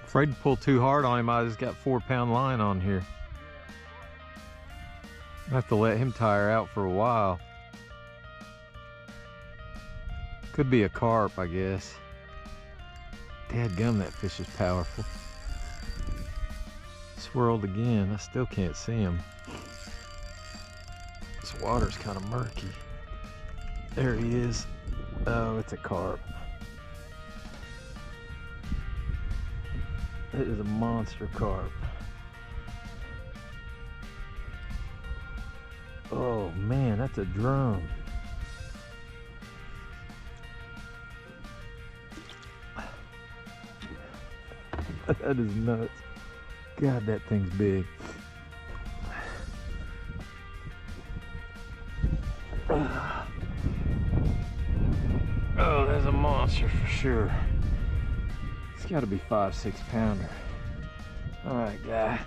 Afraid to pull too hard on him. I just got 4-pound line on here. I have to let him tire out for a while. Could be a carp, I guess. Dadgum, that fish is powerful. Swirled again. I still can't see him. This water's kind of murky. There he is. Oh, it's a carp. It is a monster carp. Oh man, that's a drum. That is nuts. God, that thing's big. Oh, there's a monster for sure. It's got to be 5-6 pounder. All right, guy.